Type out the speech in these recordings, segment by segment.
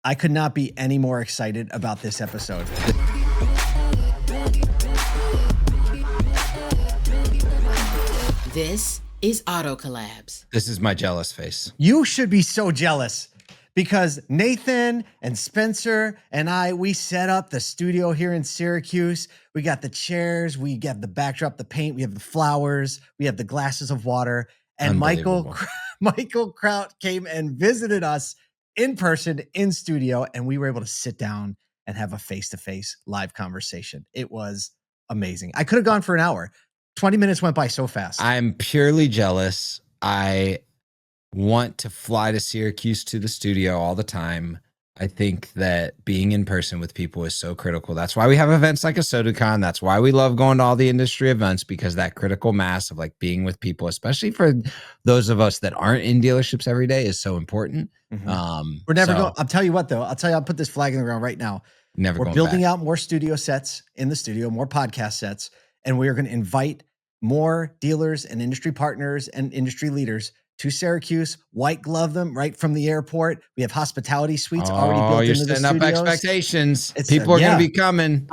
I could not be any more excited about this episode. This is Collabs. This is my jealous face. You should be so jealous because Nathan and Spencer and we set up the studio here in Syracuse. We got the chairs, we got the backdrop, the paint, we have the flowers, we have the glasses of water. And Michael Kraut came and visited us in person, in studio, and we were able to sit down and have a face-to-face live conversation. It was amazing. I could have gone for an hour. 20 minutes went by so fast. I'm purely jealous. I want to fly to Syracuse to the studio all the time. I think that being in person with people is so critical. That's why we have events like ASOTU. That's why we love going to all the industry events, because that critical mass of like being with people, especially for those of us that aren't in dealerships every day, is so important. Mm-hmm. We're never going. I'll tell you what, though. I'll put this flag in the ground right now. We're building out more studio sets in the studio, more podcast sets, and we are going to invite more dealers and industry partners and industry leaders to Syracuse, white glove them right from the airport. We have hospitality suites already built into the studios. You're setting up expectations. People are going to be coming.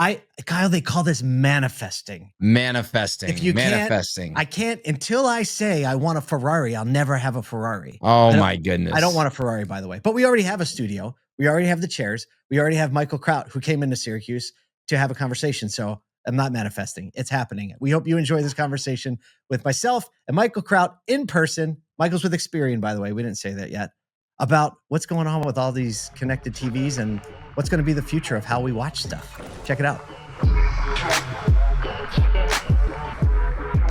Kyle, they call this manifesting. Manifesting. I can't, until I say I want a Ferrari, I'll never have a Ferrari. Oh my goodness. I don't want a Ferrari, by the way, but we already have a studio. We already have the chairs. We already have Michael Kraut, who came into Syracuse to have a conversation. So I'm not manifesting. It's happening. We hope you enjoy this conversation with myself and Michael Kraut in person. Michael's with Experian, by the way. We didn't say that yet. About what's going on with all these connected TVs and what's going to be the future of how we watch stuff. Check it out.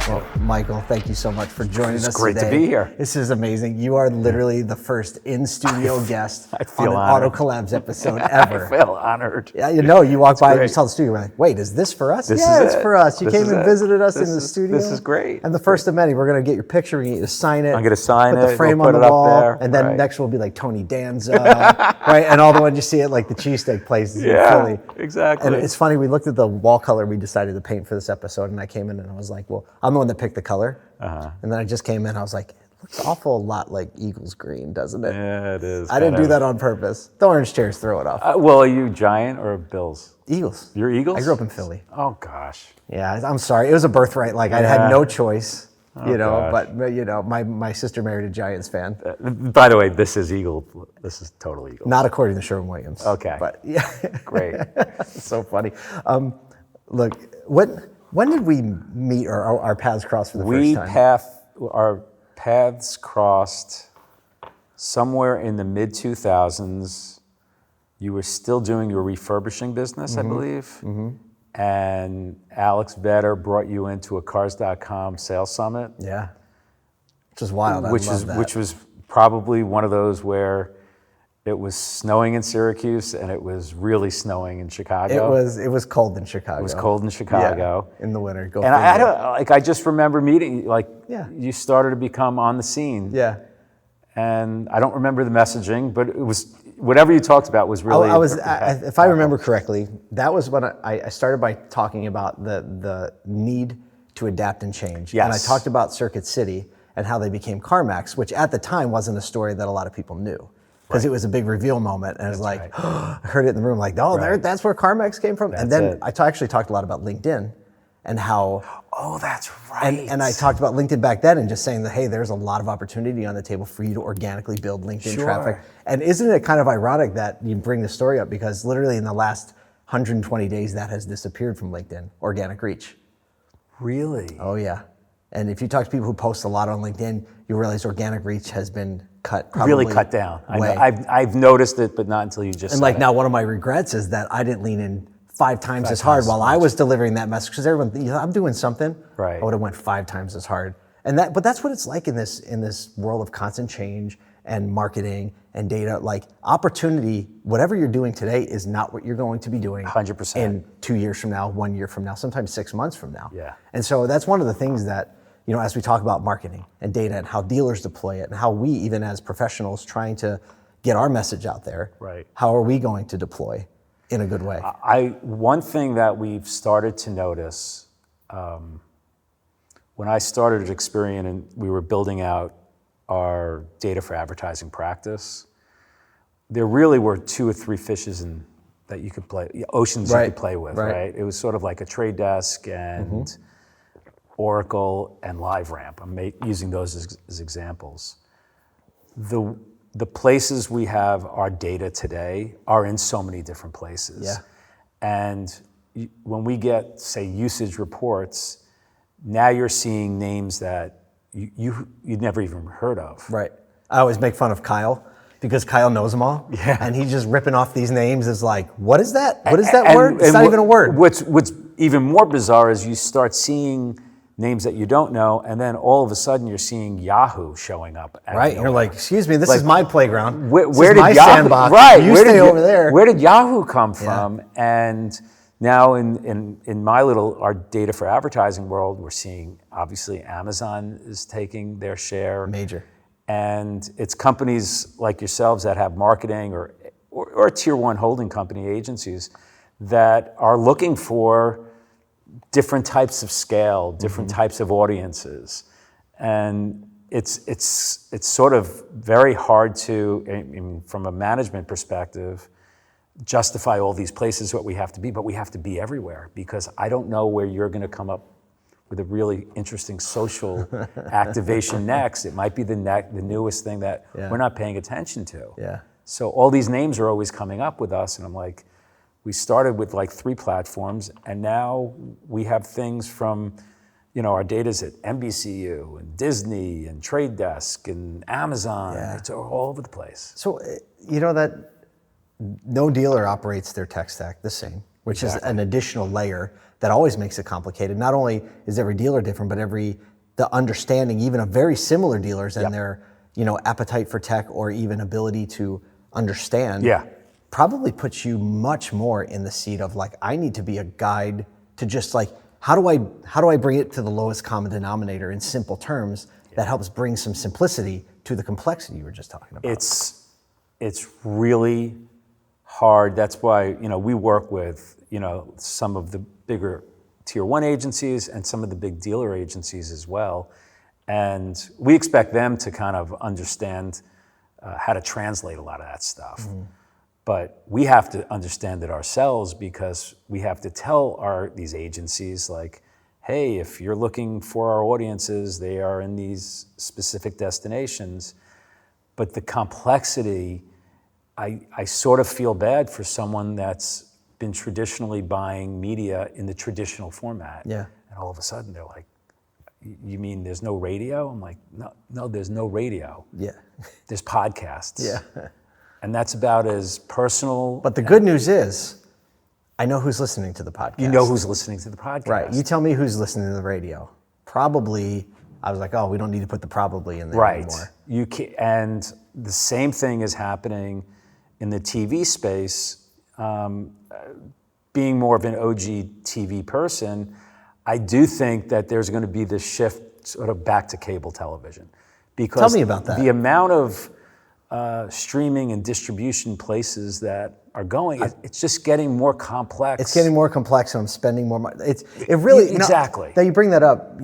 Well, Michael, thank you so much for joining us today. It's great to be here. This is amazing. You are literally the first in-studio guest on an Collabs episode ever. I feel honored. Yeah, you walk by and you saw the studio. We're like, wait, is this for us? It's for us. You came and visited us in the studio. This is great. And the first of many, we're going to get your picture. We're going to get you to sign it. I'm going to sign it. Put the frame on the wall. And then next will be like Tony Danza, right? And all the ones you see at like the cheesesteak places in Philly. Exactly. And it's funny, we looked at the wall color we decided to paint for this episode, and I came in and I was like, well, I'm the one that picked the color. And then I just came in, I was like, it looks awful lot like Eagles green, doesn't it? Yeah, it is. I didn't do that on purpose. The orange chairs throw it off. Well, are you Giant or Bills? Eagles. You're Eagles? I grew up in Philly. Oh, gosh. Yeah, I'm sorry. It was a birthright. Like, I had no choice, but my sister married a Giants fan. By the way, this is Eagle. This is total Eagle. Not according to Sherwin-Williams. Okay. But yeah. Great. It's so funny. Look, when did we meet or our paths cross for the first time? Our paths crossed somewhere in the mid-2000s. You were still doing your refurbishing business, I believe. Mm-hmm. And Alex Vetter brought you into a Cars.com sales summit. Yeah, which was wild. Which was probably one of those where it was snowing in Syracuse and it was really snowing in Chicago. It was cold in Chicago. It was cold in Chicago. Yeah, in the winter. And I just remember meeting, you started to become on the scene. Yeah. And I don't remember the messaging, but it was, whatever you talked about was really... if I remember correctly, that was when I started by talking about the need to adapt and change. Yes. And I talked about Circuit City and how they became CarMax, which at the time wasn't a story that a lot of people knew. Because it was a big reveal moment, and it was like, I heard it in the room, like, that's where CarMax came from. And then I actually talked a lot about LinkedIn and how... Oh, that's right. And I talked about LinkedIn back then and just saying that, hey, there's a lot of opportunity on the table for you to organically build LinkedIn traffic. And isn't it kind of ironic that you bring this story up? Because literally in the last 120 days, that has disappeared from LinkedIn, organic reach. Really? Oh, yeah. And if you talk to people who post a lot on LinkedIn, you realize organic reach has been really cut down. I've noticed it, but not until you just said it. Now one of my regrets is that I didn't lean in 5 times as hard while I was delivering that message, because everyone, I'm doing something. Right. I would have went 5 times as hard. But that's what it's like in this world of constant change and marketing and data. Like, opportunity, whatever you're doing today is not what you're going to be doing 100% in 2 years from now, 1 year from now, sometimes 6 months from now. Yeah. And so that's one of the things that, as we talk about marketing and data and how dealers deploy it and how we, even as professionals trying to get our message out there, right, how are we going to deploy in a good way? One thing that we've started to notice, when I started at Experian and we were building out our data for advertising practice, there really were 2 or 3 fishes that you could play, oceans you could play with, right? It was sort of like a Trade Desk and Oracle and LiveRamp. I'm using those as examples. The places we have our data today are in so many different places. Yeah. And when we get, say, usage reports, now you're seeing names that you'd never even heard of. Right. I always make fun of Kyle because Kyle knows them all. Yeah. And he's just ripping off these names as like, what is that? What is that word? It's not even a word. What's even more bizarre is you start seeing names that you don't know, and then all of a sudden you're seeing Yahoo showing up. Right. You're like, excuse me, this is my playground. Where this did is my Yahoo, sandbox. right? You stay over there. Where did Yahoo come from? And now in my our data for advertising world, we're seeing obviously Amazon is taking their share. Major. And it's companies like yourselves that have marketing or tier 1 holding company agencies that are looking for different types of scale, different types of audiences. And it's sort of very hard to, I mean, from a management perspective, justify all these places what we have to be, but we have to be everywhere because I don't know where you're going to come up with a really interesting social activation next. It might be the newest thing that we're not paying attention to. Yeah. So all these names are always coming up with us, and I'm like, we started with like 3 platforms, and now we have things from, our data's at NBCU and Disney and Trade Desk and Amazon. Yeah. It's all over the place. So, that no dealer operates their tech stack the same, which is an additional layer that always makes it complicated. Not only is every dealer different, but the understanding, even of very similar dealers and their, appetite for tech or even ability to understand. Yeah. Probably puts you much more in the seat of like, I need to be a guide to just like, how do I bring it to the lowest common denominator in simple terms that helps bring some simplicity to the complexity you were just talking about? It's really hard. That's why, we work with, some of the bigger tier 1 agencies and some of the big dealer agencies as well. And we expect them to kind of understand how to translate a lot of that stuff. But we have to understand it ourselves because we have to tell these agencies like, hey, if you're looking for our audiences, they are in these specific destinations. But the complexity, I sort of feel bad for someone that's been traditionally buying media in the traditional format. Yeah. And all of a sudden they're like, you mean there's no radio? I'm like, no, there's no radio. Yeah. There's podcasts. Yeah. And that's about as personal. But the good news is, I know who's listening to the podcast. You know who's listening to the podcast. Right. You tell me who's listening to the radio. Probably, I was like, oh, we don't need to put the probably in there anymore. You can, and the same thing is happening in the TV space. Being more of an OG TV person, I do think that there's going to be this shift sort of back to cable television. Because tell me about that. The amount of streaming and distribution places that are going, it's just getting more complex. It's getting more complex, and I'm spending more money. It really exactly. Now you bring that up.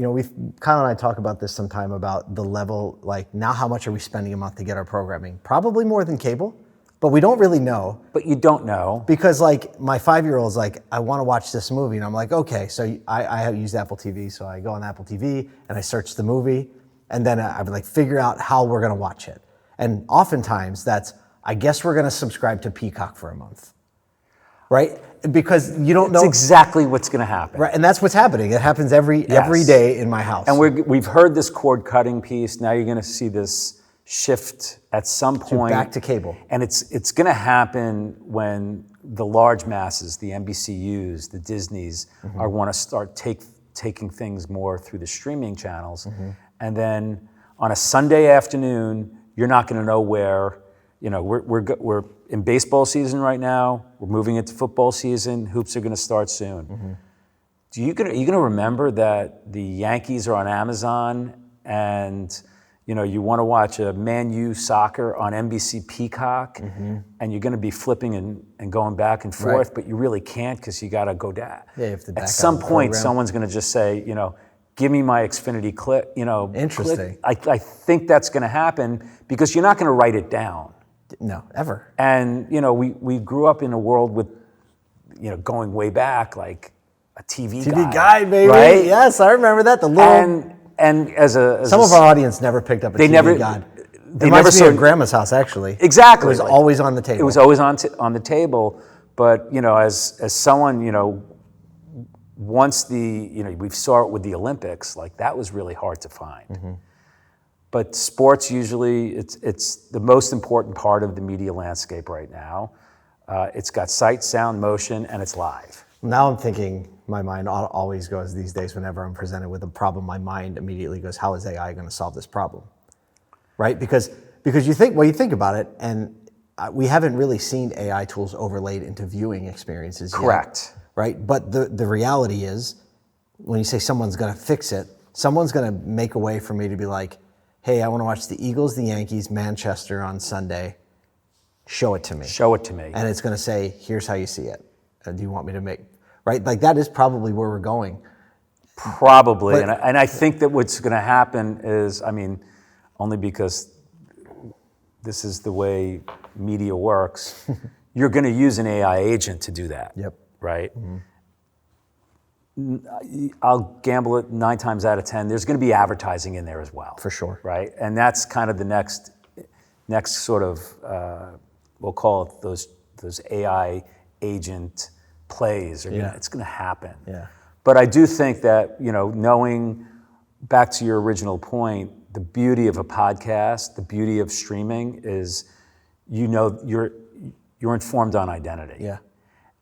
Kyle and I talk about this sometime about the level. Like now, how much are we spending a month to get our programming? Probably more than cable, but we don't really know. But you don't know because like my 5-year-old's like, I want to watch this movie, and I'm like, okay. So I have used Apple TV, so I go on Apple TV and I search the movie, and then I would like figure out how we're gonna watch it. And oftentimes that's, I guess we're going to subscribe to Peacock for a month, right? Because you don't know. That's exactly what's going to happen. Right, and that's what's happening. It happens every day in my house. And we've heard this cord cutting piece. Now you're going to see this shift at some point. Back to cable. And it's going to happen when the large masses, the NBCUs, the Disneys, are want to start taking things more through the streaming channels. And then on a Sunday afternoon, you're not going to know where, we're in baseball season right now. We're moving into football season. Hoops are going to start soon. Are you going to remember that the Yankees are on Amazon and, you want to watch a Man U soccer on NBC Peacock and you're going to be flipping and going back and forth, but you really can't because you got to go down. Yeah, you have to back At some out the point, program. someone's going to just say, give me my Xfinity clip, Interesting. Click. I think that's going to happen because you're not going to write it down. No, ever. And, we grew up in a world with, going way back, like a TV guide, baby. Right? Yes, I remember that. The little. And Some of our audience never picked up a TV guide. They never saw grandma's house, actually. Exactly. It was always on the table. It was always on the table. But, as someone, once we saw it with the Olympics, like that was really hard to find. Mm-hmm. But sports usually, it's the most important part of the media landscape right now. It's got sight, sound, motion, and it's live. Now I'm thinking, my mind always goes these days whenever I'm presented with a problem, my mind immediately goes, how is AI going to solve this problem? Right? Because you think about it, and we haven't really seen AI tools overlaid into viewing experiences yet. Correct. Right? But the reality is, when you say someone's going to fix it, someone's going to make a way for me to be like, hey, I want to watch the Eagles, the Yankees, Manchester on Sunday. Show it to me. Show it to me. And it's going to say, here's how you see it. Do you want me to make, right? Like that is probably where we're going. Probably. And I think that what's going to happen is, only because this is the way media works, you're going to use an AI agent to do that. Yep. Right? Mm-hmm. I'll gamble it 9 times out of 10, there's going to be advertising in there as well. For sure. Right? And that's kind of the next sort of, we'll call it those AI agent plays. It's going to happen. Yeah. But I do think that, knowing, back to your original point, the beauty of a podcast, the beauty of streaming is, you're informed on identity. Yeah.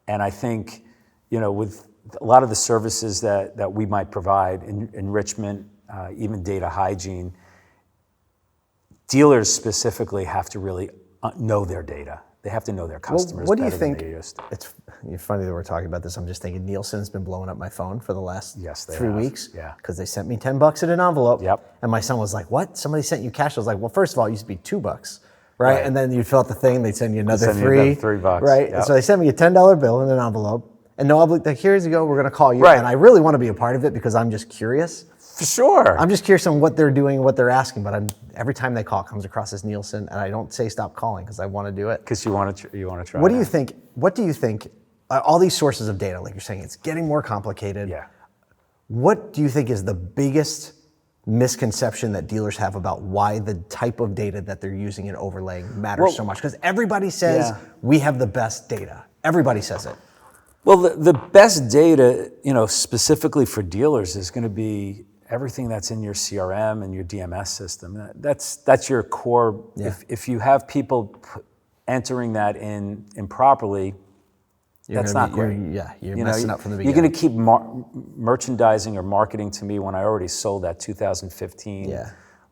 And I think, with a lot of the services that we might provide, enrichment, even data hygiene, dealers specifically have to really know their data. They have to know their customers. What do you better than think? they used to. It's funny that we're talking about this. I'm just thinking Nielsen's been blowing up my phone for the last 3 have. weeks. Yeah. Because they sent me $10 in an envelope. Yep. And my son was like, "What? Somebody sent you cash?" I was like, "Well, first of all, it used to be $2, right? And then you'd fill out the thing. They'd send you another $3, $3, right? yep. So they sent me a $10 bill in an envelope, and no, like, here you go. We're going to call you. Right. And I really want to be a part of it because I'm just curious. For sure. I'm just curious on what they're doing, what they're asking. But every time they call, it comes across as Nielsen, and I don't say stop calling because I want to do it. Because you want to try. What do you think? What do you think? All these sources of data, like you're saying, it's getting more complicated. Yeah. What do you think is the biggest misconception that dealers have about why the type of data that they're using and overlaying matters so much? Because everybody says we have the best data. Everybody says it. Well, the best data, specifically for dealers, is going to be everything that's in your CRM and your DMS system. That's your core. Yeah. If you have people entering that in improperly, that's not great. You're messing up from the beginning. You're going to keep merchandising or marketing to me when I already sold that 2015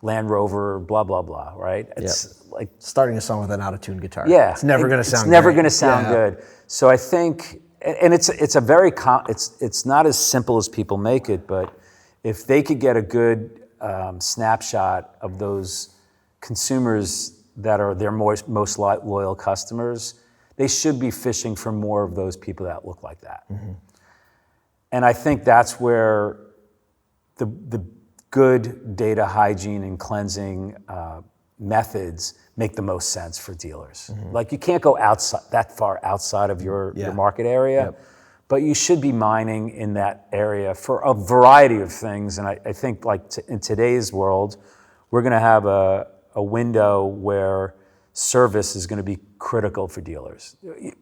Land Rover, blah blah blah. Right? It's like starting a song with an out-of-tune guitar. Yeah, it's never going to sound. It's never going to sound good. So I think, and it's a very it's not as simple as people make it, but if they could get a good snapshot of those consumers that are their most loyal customers, they should be fishing for more of those people that look like that. Mm-hmm. And I think that's where the good data hygiene and cleansing methods make the most sense for dealers. Mm-hmm. Like you can't go that far outside of your market area, but you should be mining in that area for a variety of things. And I think like in today's world, we're going to have a window where service is going to be critical for dealers.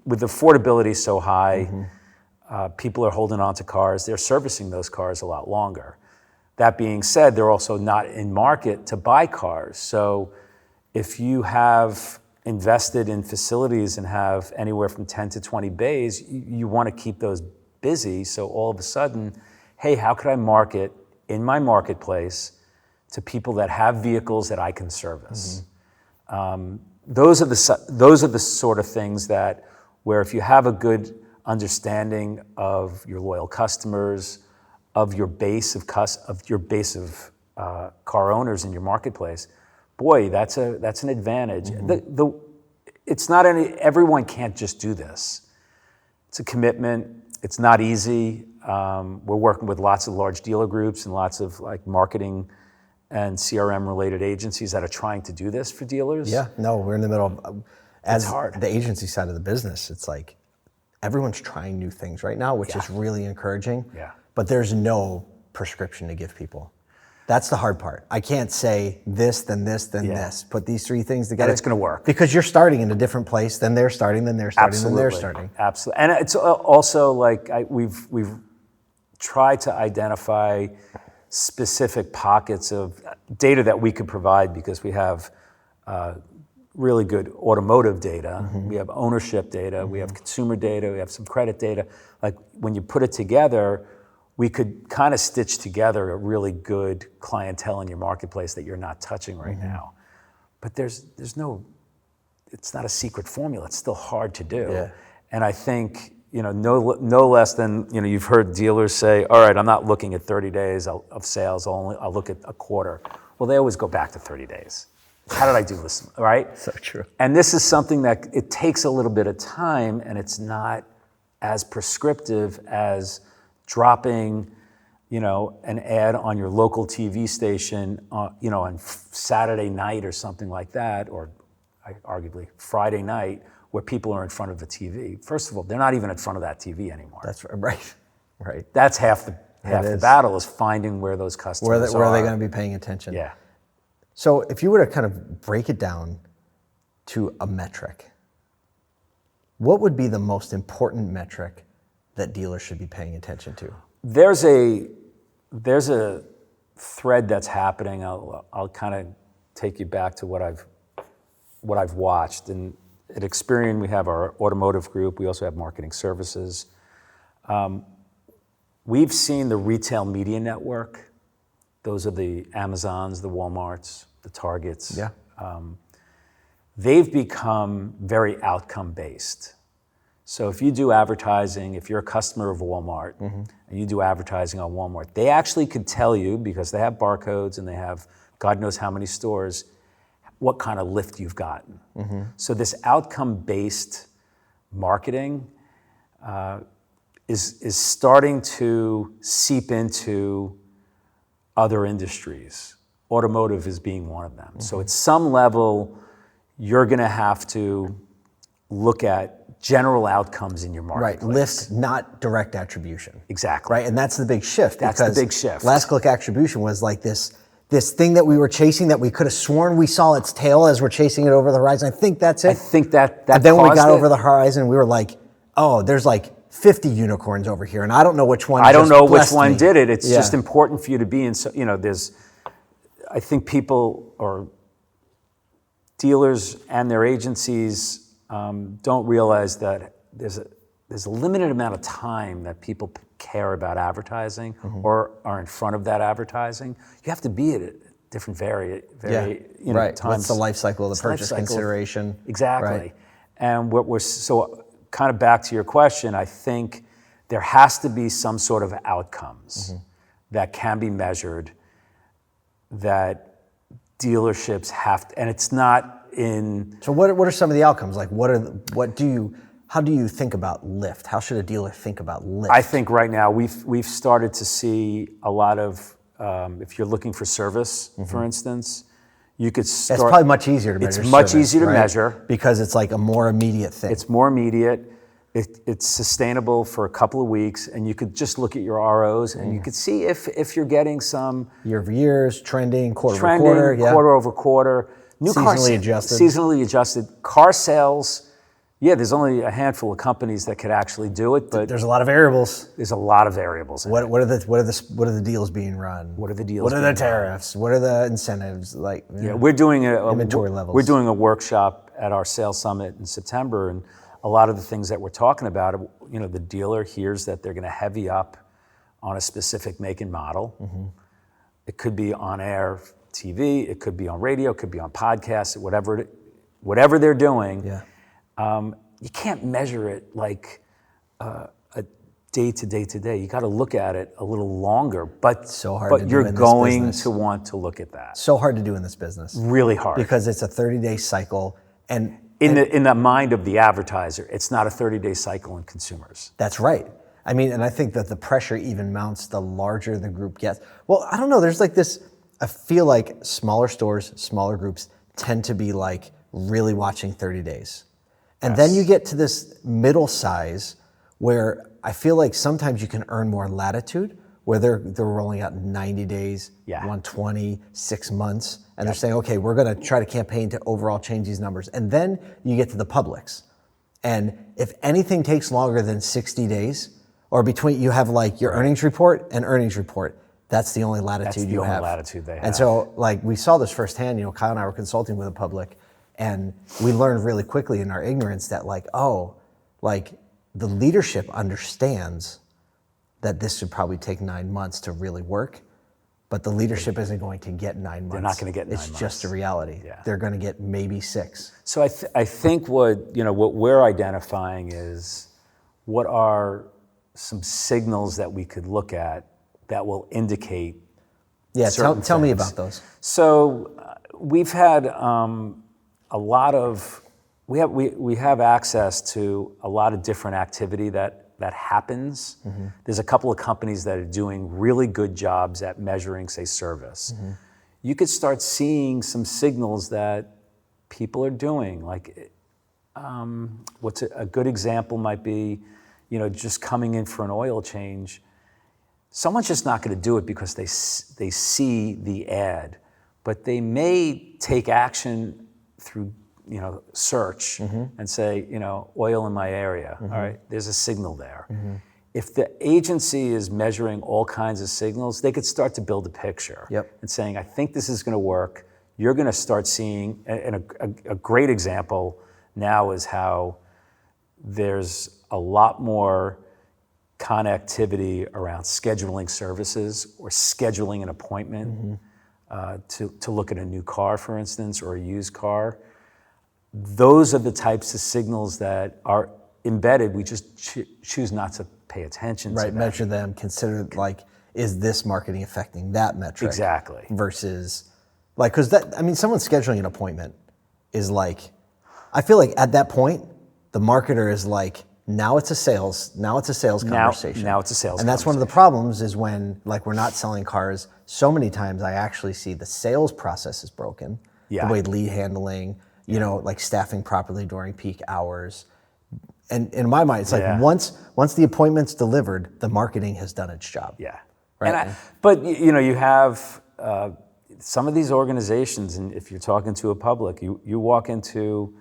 With affordability so high, people are holding on to cars. They're servicing those cars a lot longer. That being said, they're also not in market to buy cars. So if you have invested in facilities and have anywhere from 10 to 20 bays, you want to keep those busy. So all of a sudden, hey, how could I market in my marketplace to people that have vehicles that I can service? Mm-hmm. Those are the sort of things that where if you have a good understanding of your loyal customers, of your base of car owners in your marketplace, boy, that's an advantage. Mm-hmm. It's not everyone can't just do this. It's a commitment. It's not easy. We're working with lots of large dealer groups and lots of like marketing and CRM related agencies that are trying to do this for dealers. Yeah, no, we're in the middle of, as hard. the agency side of the business, it's like everyone's trying new things right now, which is really encouraging. Yeah. But there's no prescription to give people. That's the hard part. I can't say this, then this, then this. Put these three things together. And it's going to work. Because you're starting in a different place, then they're starting, then they're starting, Absolutely. then they're starting. Absolutely. And it's also like we've tried to identify specific pockets of data that we could provide because we have really good automotive data. We have ownership data. We have consumer data. We have some credit data. Like when you put it together, we could kind of stitch together a really good clientele in your marketplace that you're not touching right now. But there's no, it's not a secret formula. It's still hard to do. Yeah. And I think, no less than, you've heard dealers say, all right, I'm not looking at 30 days of sales, I'll look at a quarter. Well, they always go back to 30 days. How did I do this, right? So true. And this is something that it takes a little bit of time, and it's not as prescriptive as dropping, an ad on your local TV station, on Saturday night or something like that, or arguably Friday night, where people are in front of the TV. First of all, they're not even in front of that TV anymore. That's right. Right. That's half the battle is finding where those customers Where are. are they going to be paying attention? Yeah. So if you were to kind of break it down to a metric, what would be the most important metric that dealers should be paying attention to? There's a thread that's happening. I'll kind of take you back to what I've watched. And at Experian, we have our automotive group. We also have marketing services. We've seen the retail media network. Those are the Amazons, the Walmarts, the Targets. Yeah. They've become very outcome-based. So if you do advertising, if you're a customer of Walmart and you do advertising on Walmart, they actually could tell you, because they have barcodes and they have God knows how many stores, what kind of lift you've gotten. So this outcome-based marketing is starting to seep into other industries. Automotive is being one of them. So at some level, you're going to have to look at general outcomes in your marketplace. Right, lift, not direct attribution. Exactly. Right, and that's the big shift. That's the because big shift. Last click attribution was like this thing that we were chasing that we could have sworn we saw its tail as we're chasing it over the horizon. I think that's it. I think that And then when we caused got it. over the horizon, we were like, oh, there's like 50 unicorns over here, and I don't know which one. I don't just know which blessed one me. did it. It's Yeah. just important for you to be in. So, I think people or dealers and their agencies don't realize that there's a limited amount of time that people care about advertising or are in front of that advertising. You have to be at it different Right. times. What's the life cycle of the It's life purchase cycle. consideration? Exactly. Right. And what we're so kind of back to your question, I think there has to be some sort of outcomes that can be measured that dealerships have to, and it's not in. So what are some of the outcomes? Like how do you think about lift? How should a dealer think about lift? I think right now we've started to see a lot of, if you're looking for service, for instance, you could start. It's probably much easier to measure. It's much service, easier to right? measure. Because it's like a more immediate thing. It's more immediate. It's sustainable for a couple of weeks, and you could just look at your ROs, and you could see if you're getting some year over years, trending, quarter trending, over quarter, yeah. quarter over quarter. New car Seasonally adjusted. Seasonally adjusted. Car sales, yeah, there's only a handful of companies that could actually do it, but There's a lot of variables. there's a lot of variables in it. What are the deals being run? What are the deals What are the being run? tariffs? What are the incentives? Like Yeah, we're doing Inventory levels. We're doing a workshop at our sales summit in September, and a lot of the things that we're talking about, the dealer hears that they're going to heavy up on a specific make and model. It could be on air TV, it could be on radio, it could be on podcasts, whatever they're doing. Yeah. You can't measure it like a day to day to day. You got to look at it a little longer, but So hard to but do you're in this going business. to want to look at that. So hard to do in this business. Really hard. Because it's a 30-day cycle, and In the mind of the advertiser, it's not a 30-day cycle in consumers. that's right. I mean, and I think that the pressure even mounts the larger the group gets. Well, I don't know. There's like this, I feel like smaller stores, smaller groups tend to be like really watching 30 days. And then you get to this middle size where I feel like sometimes you can earn more latitude, where they're rolling out 90 days, 120, 6 months, and they're saying, okay, we're gonna try to campaign to overall change these numbers. And then you get to the publics. And if anything takes longer than 60 days, or between, you have like your earnings report and earnings report, that's the only latitude you have. Latitude they have. And so like we saw this firsthand, Kyle and I were consulting with the public, and we learned really quickly in our ignorance that like, oh, like the leadership understands that this should probably take 9 months to really work, but the leadership isn't going to get 9 months. They're not going to get 9 months. It's just a reality. Yeah. They're going to get maybe 6. So I think what we're identifying is what are some signals that we could look at that will indicate. Yeah, tell me things. about those. So we've had a lot of we have access to a lot of different activity that happens. Mm-hmm. There's a couple of companies that are doing really good jobs at measuring, say, service. Mm-hmm. You could start seeing some signals that people are doing. Like, what's a good example might be, just coming in for an oil change. Someone's just not going to do it because they see the ad, but they may take action through search and say, oil in my area. All right, there's a signal there. If the agency is measuring all kinds of signals, they could start to build a picture and saying, I think this is going to work. You're going to start seeing, and a great example now is how there's a lot more connectivity around scheduling services or scheduling an appointment to look at a new car, for instance, or a used car. Those are the types of signals that are embedded. We just choose not to pay attention to them. Measure them, consider like, is this marketing affecting that metric? Exactly. Versus, like, because someone scheduling an appointment is like, I feel like at that point, the marketer is like, now it's a sales conversation. Now it's a sales And that's one of the problems is when, like, we're not selling cars, so many times I actually see the sales process is broken. The way lead handling, like staffing properly during peak hours. And in my mind, it's like once the appointment's delivered, the marketing has done its job. Yeah. Right. But you have some of these organizations, and if you're talking to a public, you walk into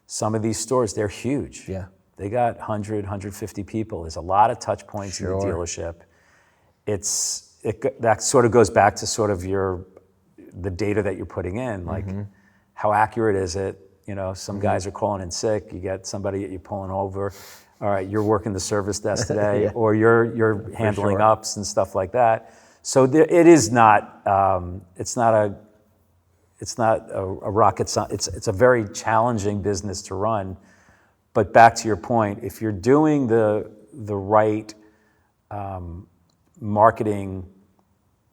some of these stores, they're huge. Yeah. They got 100, 150 people. There's a lot of touch points in the dealership. That sort of goes back to sort of the data that you're putting in, like how accurate is it? Some guys are calling in sick. You get somebody that you're pulling over. All right, you're working the service desk today, or you're handling ups and stuff like that. So it is not. It's not a rocket science. It's a very challenging business to run. But back to your point, if you're doing the right marketing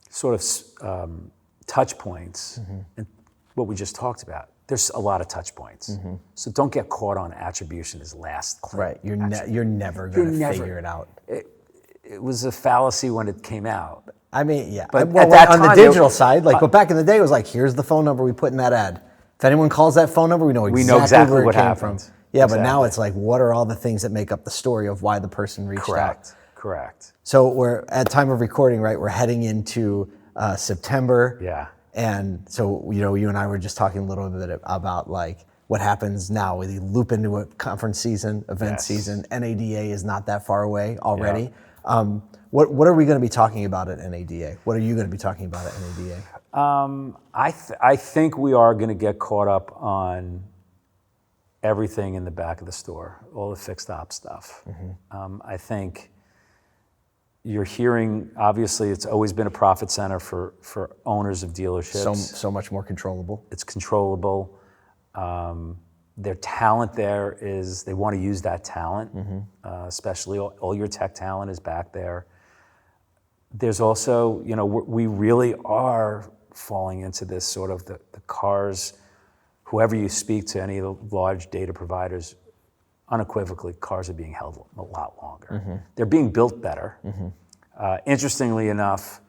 sort of touch points, and what we just talked about, there's a lot of touch points. So don't get caught on attribution as last click. Right, you're never going to figure it out. It was a fallacy when it came out. I mean, yeah. But well, at that on time, the digital side, like, but back in the day, it was like, here's the phone number we put in that ad. If anyone calls that phone number, we know exactly where it came from. Yeah, but now it's like, what are all the things that make up the story of why the person reached out? Correct. So we're at time of recording, right? We're heading into September. Yeah. And so, you and I were just talking a little bit about like what happens now. We loop into a conference season, event season. NADA is not that far away already. Yeah. What are we going to be talking about at NADA? What are you going to be talking about at NADA? I think we are going to get caught up on everything in the back of the store, all the fixed op stuff. I think you're hearing, obviously, it's always been a profit center for owners of dealerships. So much more controllable. It's controllable. Their talent there is, they want to use that talent, especially all your tech talent is back there. There's also, we really are falling into this sort of the cars, whoever you speak to, any of the large data providers, unequivocally, cars are being held a lot longer. They're being built better. Interestingly enough,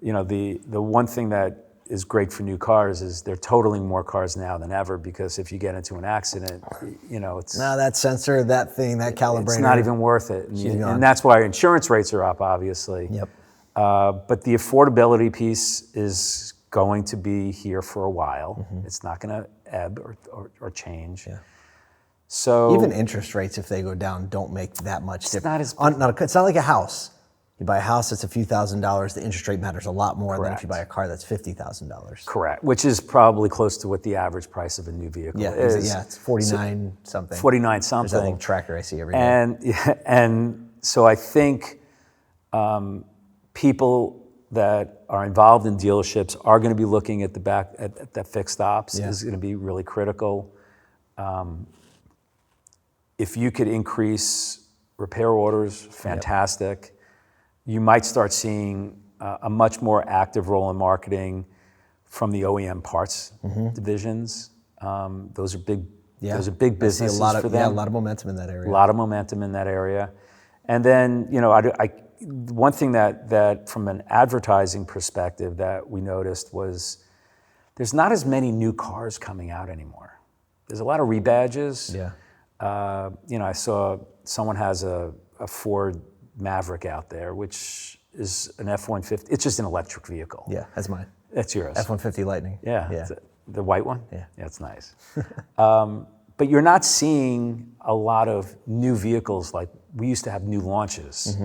the one thing that is great for new cars is they're totaling more cars now than ever, because if you get into an accident, it's Now that sensor, that thing, that calibrator. it's not even worth it. And that's why insurance rates are up, obviously. Yep. But the affordability piece is going to be here for a while. It's not going to ebb or change. Yeah. So Even interest rates, if they go down, don't make that much difference. not It's not like a house. You buy a house that's a few $1,000s, the interest rate matters a lot more than if you buy a car that's $50,000. correct, which is probably close to what the average price of a new vehicle is. Yeah, it's 49 something. 49 There's that little something. tracker I see every day. And so I think people that are involved in dealerships are going to be looking at the fixed ops is going to be really critical. If you could increase repair orders, fantastic. You might start seeing a much more active role in marketing from the OEM parts divisions. Those are big. Those are big businesses for them. Yeah, a lot of momentum in that area. A lot of momentum in that area. And then, one thing that from an advertising perspective that we noticed was there's not as many new cars coming out anymore. There's a lot of rebadges. Yeah. I saw someone has a Ford Maverick out there, which is an F-150. It's just an electric vehicle. Yeah, that's mine. That's yours. F-150 Lightning. Yeah. Yeah. The white one? Yeah. Yeah, it's nice. But you're not seeing a lot of new vehicles like we used to have new launches.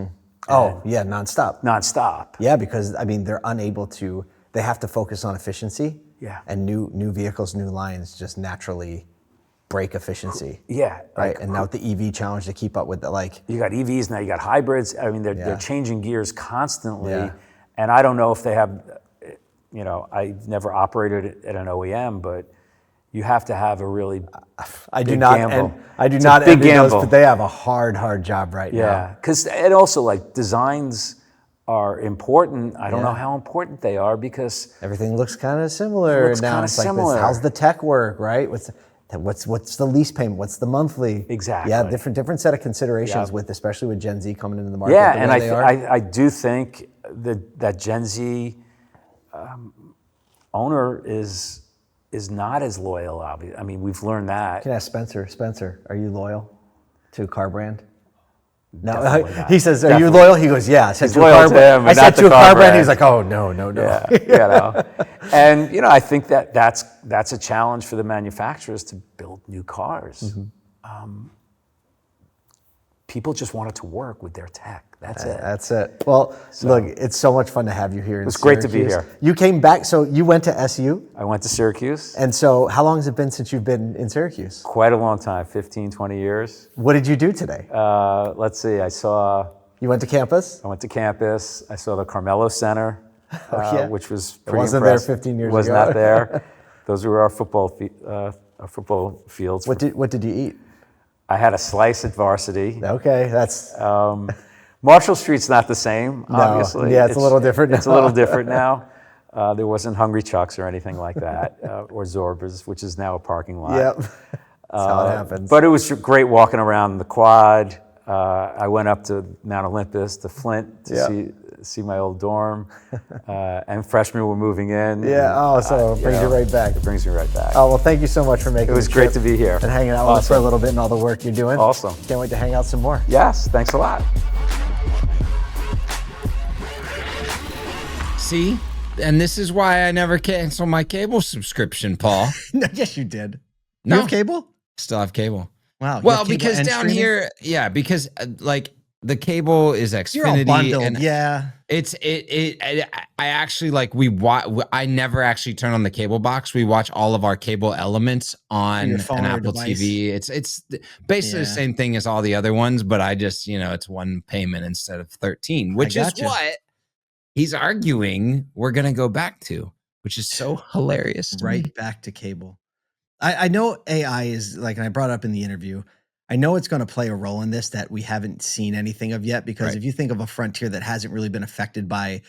Oh, yeah, nonstop. Nonstop. Yeah, because, they're unable to, they have to focus on efficiency. Yeah. And new vehicles, new lines just naturally break efficiency. Yeah. Right. And now with the EV challenge to keep up with you got EVs, now you got hybrids. They're changing gears constantly. Yeah. And I don't know if they have, I've never operated at an OEM, but you have to have a really I do big not gamble. I do It's not a big envy those, gamble. but they have a hard job right now. Yeah, because it also designs are important. I don't know how important they are because Everything looks kind of similar looks now. kinda It's like similar. how's the tech work, right? What's the lease payment? What's the monthly? Exactly. Yeah, different set of considerations Yeah. especially with Gen Z coming into the market. yeah, the and way they are. I do think that Gen Z owner is not as loyal. Obviously, we've learned that. You can ask Spencer. Spencer, are you loyal to a car brand? No, Definitely not. he says, "Are you Definitely. loyal?" He goes, "Yeah." I said He's to a loyal car to brand. him, I but said not to the a car car brand. brand. He's like, "Oh no." Yeah, and I think that's a challenge for the manufacturers to build new cars. People just want it to work with their tech. That's it. That's it. Well, look, it's so much fun to have you here. It was great to be here. You came back, so you went to SU, I went to Syracuse. and so how long has it been since you've been in Syracuse? Quite a long time, 15, 20 years. What did you do today? Let's see, You went to campus? I went to campus. I saw the Carmelo Center, yeah. which was pretty wasn't there impressive. 15 years was ago. not there. Those were our football fields. What did you eat? I had a slice at Varsity. Okay, that's Marshall Street's not the same, obviously. Yeah, it's a little different It's a now. little different now. There wasn't Hungry Chuck's or anything like that, or Zorba's, which is now a parking lot. yep. That's how it happens. But it was great walking around the quad. I went up to Mount Olympus, to Flint, to see my old dorm. And freshmen were moving in. Yeah, so it brings you right back. It brings me right back. Oh, well, thank you so much for making It was the great trip to be here. and hanging out with us for a little bit and all the work you're doing. Awesome. Can't wait to hang out some more. Yes, thanks a lot. See? And this is why I never cancel my cable subscription, Paul. No, yes, you did. No. You have cable? Still have cable. Wow. you Well, have cable because and down streaming? here, because the cable is You're all Xfinity, bundled. and Yeah. I actually I never actually turn on the cable box. We watch all of our cable elements on your phone an or Apple device. TV. It's basically the Yeah. same thing as all the other ones, but I just it's one payment instead of 13, which is gotcha. what he's arguing we're gonna go back to, which is so hilarious. To me. Right back to cable. I know AI is and I brought it up in the interview. I know it's going to play a role in this that we haven't seen anything of yet, because Right. if you think of a frontier that hasn't really been affected by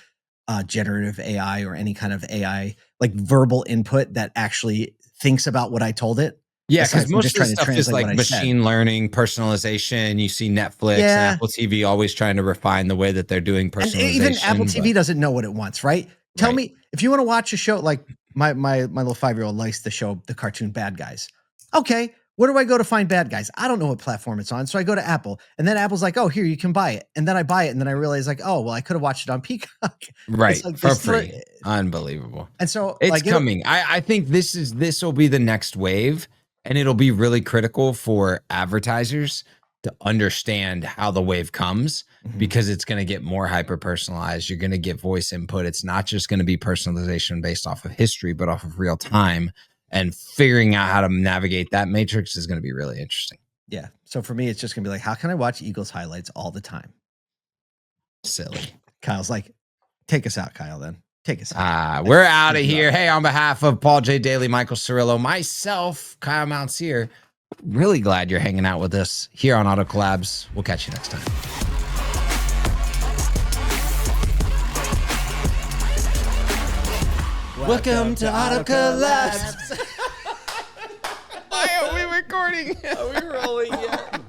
generative AI or any kind of AI, like verbal input that actually thinks about what I told it. Yeah, aside because from most just of the trying to stuff is translate like what I said. machine learning, personalization. You see Netflix Yeah. and Apple TV always trying to refine the way that they're doing And personalization. even Apple TV but- doesn't know what it wants, right? Tell Right. me if you want to watch a show like my little 5-year-old likes the show, the cartoon Bad Guys. Okay, where do I go to find Bad Guys? I don't know what platform it's on, so I go to Apple, and then Apple's like, "Oh, here you can buy it," and then I buy it, and then I realize like, "Oh, well, I could have watched it on Peacock." Right. It's like For they still- free. Unbelievable. And so It's like coming. I think this will be the next wave, and it'll be really critical for advertisers to understand how the wave comes because it's going to get more hyper personalized. You're going to get voice input. It's not just going to be personalization based off of history, but off of real time. And figuring out how to navigate that matrix is going to be really interesting. Yeah. So for me, it's just gonna be like, how can I watch Eagles highlights all the time? Silly. Kyle's like, take us out, Kyle. Then take us out. We're out of here. Hey, on behalf of Paul J Daly, Michael Cirillo, myself, Kyle Mountsier, really glad you're hanging out with us here on Auto Collabs. We'll catch you next time. Welcome to Auto Collabs. Why are we recording? Are we rolling yet?